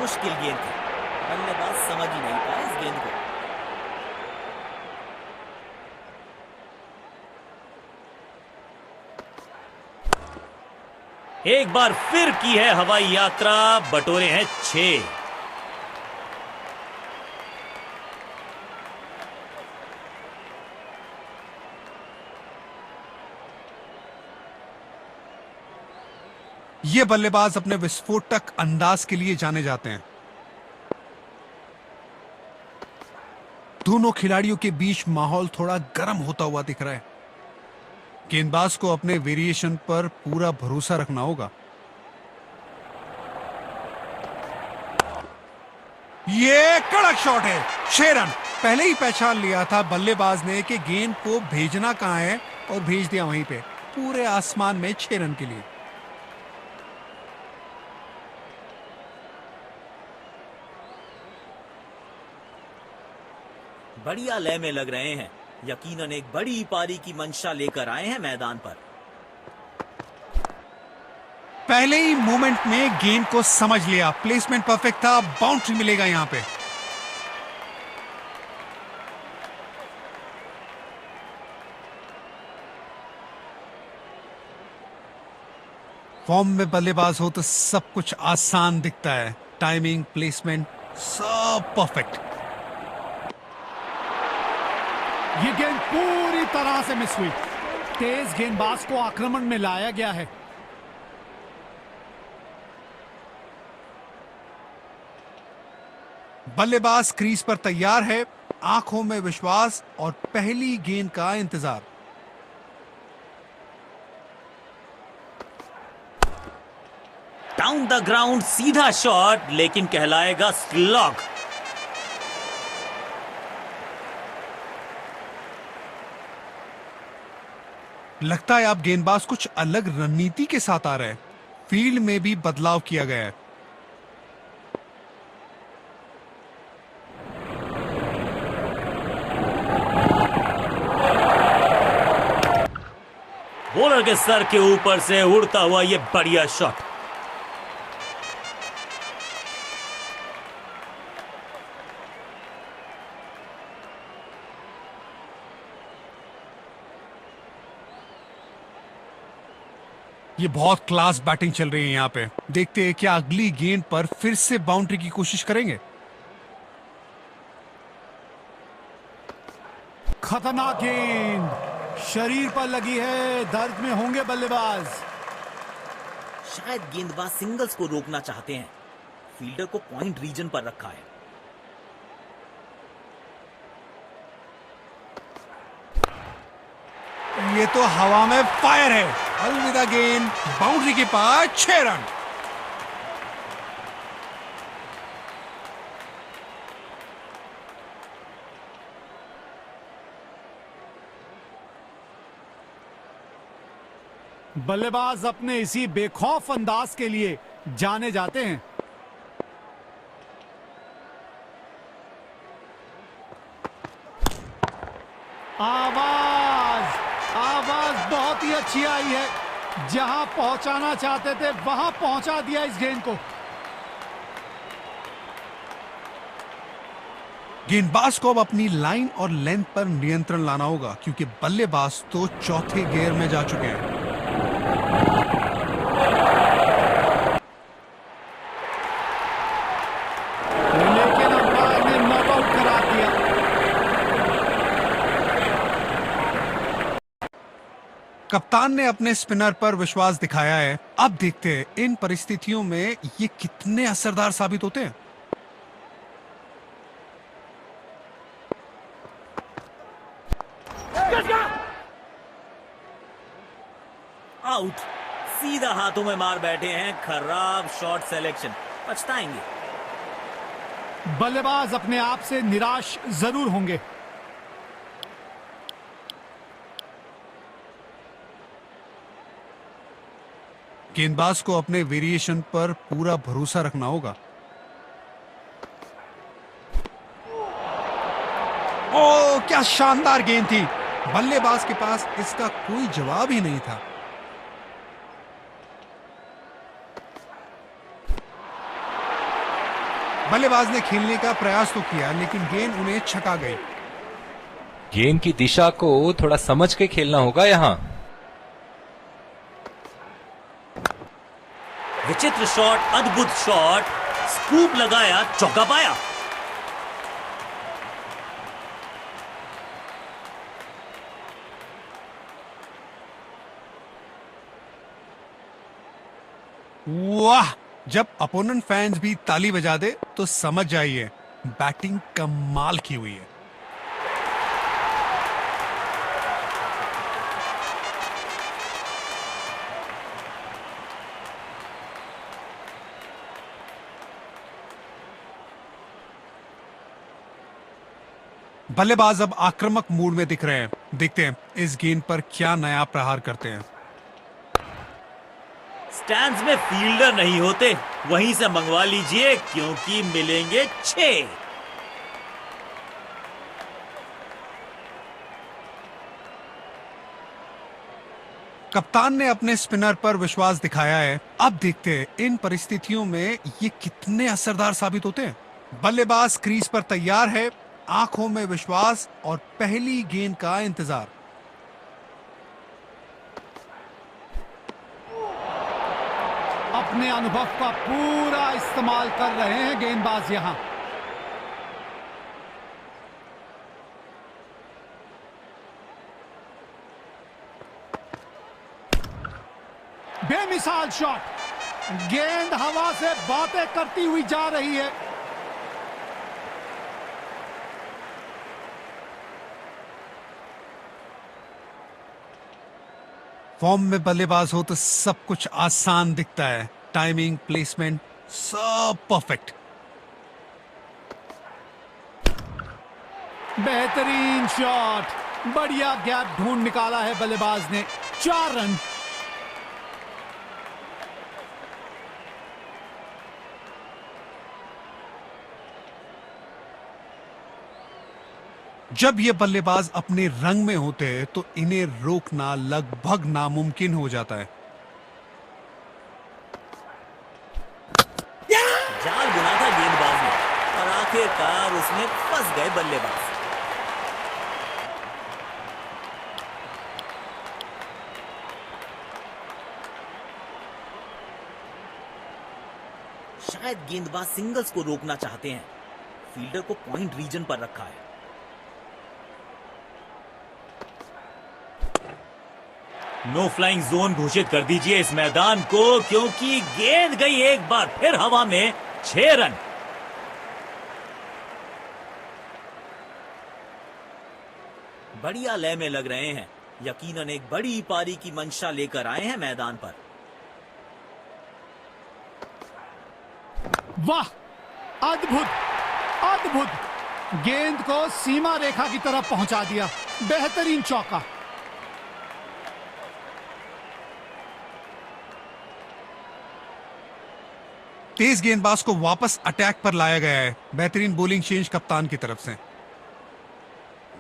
मुश्किल गेंद थी, बल्लेबाज समझ ही नहीं पाया इस गेंद को। एक बार फिर की है हवाई यात्रा, बटोरे हैं 6। ये बल्लेबाज अपने विस्फोटक अंदाज के लिए जाने जाते हैं। दोनों खिलाड़ियों के बीच माहौल थोड़ा गर्म होता हुआ दिख रहा है। गेंदबाज को अपने वेरिएशन पर पूरा भरोसा रखना होगा। ये कड़क शॉट है, 6 रन। पहले ही पहचान लिया था बल्लेबाज ने कि गेंद को भेजना कहां है और भेज दिया वहीं पे, पूरे आसमान में 6 रन के लिए। बढ़िया लय में लग रहे हैं, यकीनन एक बड़ी पारी की मंशा लेकर आए हैं मैदान पर। पहले ही मूवमेंट में गेंद को समझ लिया, प्लेसमेंट परफेक्ट था, बाउंड्री मिलेगा यहां पे। फॉर्म में बल्लेबाज हो तो सब कुछ आसान दिखता है, टाइमिंग, प्लेसमेंट सब परफेक्ट। ये गेंद पूरी तरह से मिस हुई। तेज गेंदबाज को आक्रमण में लाया गया है। बल्लेबाज क्रीज पर तैयार है, आंखों में विश्वास और पहली गेंद का इंतजार। डाउन द ग्राउंड सीधा शॉट, लेकिन कहलाएगा स्लॉग। लगता है अब गेंदबाज कुछ अलग रणनीति के साथ आ रहे हैं। फील्ड में भी बदलाव किया गया है। बॉलर के सर के ऊपर से उड़ता हुआ ये बढ़िया शॉट। ये बहुत क्लास बैटिंग चल रही है यहां पे। देखते हैं क्या अगली गेंद पर फिर से बाउंड्री की कोशिश करेंगे। खतरनाक गेंद शरीर पर लगी है, दर्द में होंगे बल्लेबाज। शायद गेंदबाज सिंगल्स को रोकना चाहते हैं। फील्डर को पॉइंट रीजन पर रखा है। ये तो हवा में फायर है, अलविदा गेंद, बाउंड्री के पास 6 रन। बल्लेबाज अपने इसी बेखौफ अंदाज के लिए जाने जाते हैं। आवाज बहुत ही अच्छी आई है। जहां पहुंचाना चाहते थे वहां पहुंचा दिया इस गेंद को। गेंदबाज को अब अपनी लाइन और लेंथ पर नियंत्रण लाना होगा, क्योंकि बल्लेबाज तो चौथे गियर में जा चुके हैं। लेकिन अंपायर ने नॉट आउट करा दिया। कप्तान ने अपने स्पिनर पर विश्वास दिखाया है। अब देखते हैं इन परिस्थितियों में ये कितने असरदार साबित होते हैं। आउट, सीधा हाथों में मार बैठे हैं। खराब शॉट सिलेक्शन, पछताएंगे। बल्लेबाज अपने आप से निराश जरूर होंगे। गेंदबाज को अपने वेरिएशन पर पूरा भरोसा रखना होगा। ओ, क्या शानदार गेंद थी। बल्लेबाज के पास इसका कोई जवाब ही नहीं था। बल्लेबाज ने खेलने का प्रयास तो किया, लेकिन गेंद उन्हें छका गई। गेंद की दिशा को थोड़ा समझ के खेलना होगा यहाँ। विचित्र शॉट, अद्भुत शॉट, स्कूप लगाया, चौका पाया। वाह! जब अपोनेंट फैंस भी ताली बजा दे तो समझ जाइए बैटिंग कमाल की हुई है। बल्लेबाज अब आक्रामक मूड में दिख रहे हैं। देखते हैं इस गेंद पर क्या नया प्रहार करते हैं। स्टैंड्स में फील्डर नहीं होते, वहीं से मंगवा लीजिए क्योंकि मिलेंगे 6। कप्तान ने अपने स्पिनर पर विश्वास दिखाया है। अब देखते हैं इन परिस्थितियों में ये कितने असरदार साबित होते हैं। बल्लेबाज क्रीज पर तैयार है, आंखों में विश्वास और पहली गेंद का इंतजार। अपने अनुभव का पूरा इस्तेमाल कर रहे हैं गेंदबाज यहां। बेमिसाल शॉट, गेंद हवा से बातें करती हुई जा रही है। फॉर्म में बल्लेबाज हो तो सब कुछ आसान दिखता है। टाइमिंग, प्लेसमेंट, सब परफेक्ट। बेहतरीन शॉट, बढ़िया गैप ढूंढ निकाला है बल्लेबाज ने। 4 रन। जब ये बल्लेबाज अपने रंग में होते हैं तो इन्हें रोकना लगभग नामुमकिन हो जाता है। जाल बुना था गेंदबाज ने और आखिरकार उसमें फंस गए बल्लेबाज। शायद गेंदबाज सिंगल्स को रोकना चाहते हैं। फील्डर को पॉइंट रीजन पर रखा है। नो फ्लाइंग जोन घोषित कर दीजिए इस मैदान को, क्योंकि गेंद गई एक बार फिर हवा में। 6 रन। बढ़िया लय में लग रहे हैं। यकीनन एक बड़ी पारी की मंशा लेकर आए हैं मैदान पर। वाह, अद्भुत, अद्भुत। गेंद को सीमा रेखा की तरफ पहुंचा दिया। बेहतरीन चौका। तेज गेंदबाज को वापस अटैक पर लाया गया है। बेहतरीन बॉलिंग चेंज कप्तान की तरफ से।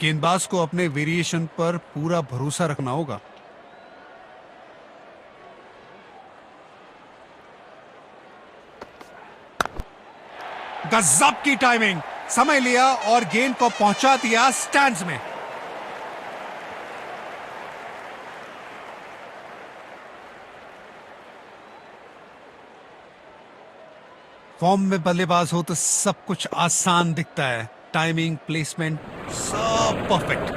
गेंदबाज को अपने वेरिएशन पर पूरा भरोसा रखना होगा। गजब की टाइमिंग, समय लिया और गेंद को पहुंचा दिया स्टैंड्स में। फॉर्म में बल्लेबाज हो तो सब कुछ आसान दिखता है। टाइमिंग, प्लेसमेंट, सब परफेक्ट।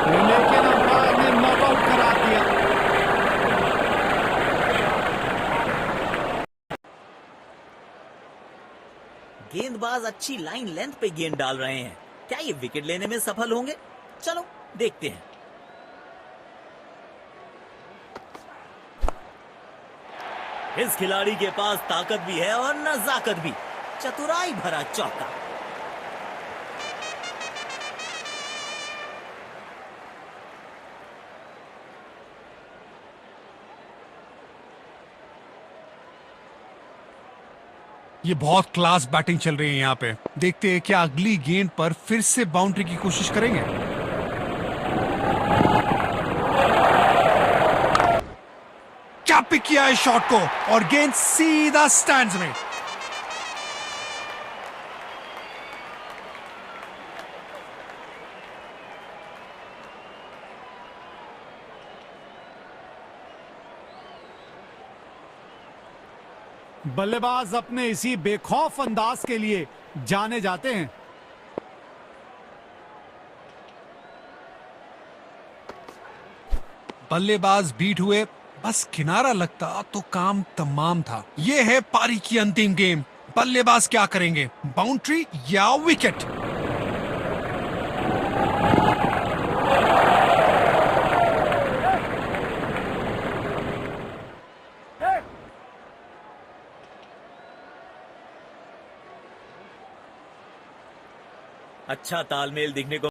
लेकिन अंपायर ने नॉट आउट करा दिया। गेंदबाज अच्छी लाइन लेंथ पे गेंद डाल रहे हैं। क्या ये विकेट लेने में सफल होंगे? चलो देखते हैं। इस खिलाड़ी के पास ताकत भी है और नजाकत भी। चतुराई भरा चौका। ये बहुत क्लास बैटिंग चल रही है यहाँ पे। देखते हैं क्या अगली गेंद पर फिर से बाउंड्री की कोशिश करेंगे। पिक किया है शॉट को और गेंद सीधा स्टैंड्स में। बल्लेबाज अपने इसी बेखौफ अंदाज के लिए जाने जाते हैं। बल्लेबाज बीट हुए, बस किनारा लगता तो काम तमाम था। यह है पारी की अंतिम गेम। बल्लेबाज क्या करेंगे, बाउंड्री या विकेट? अच्छा तालमेल दिखने को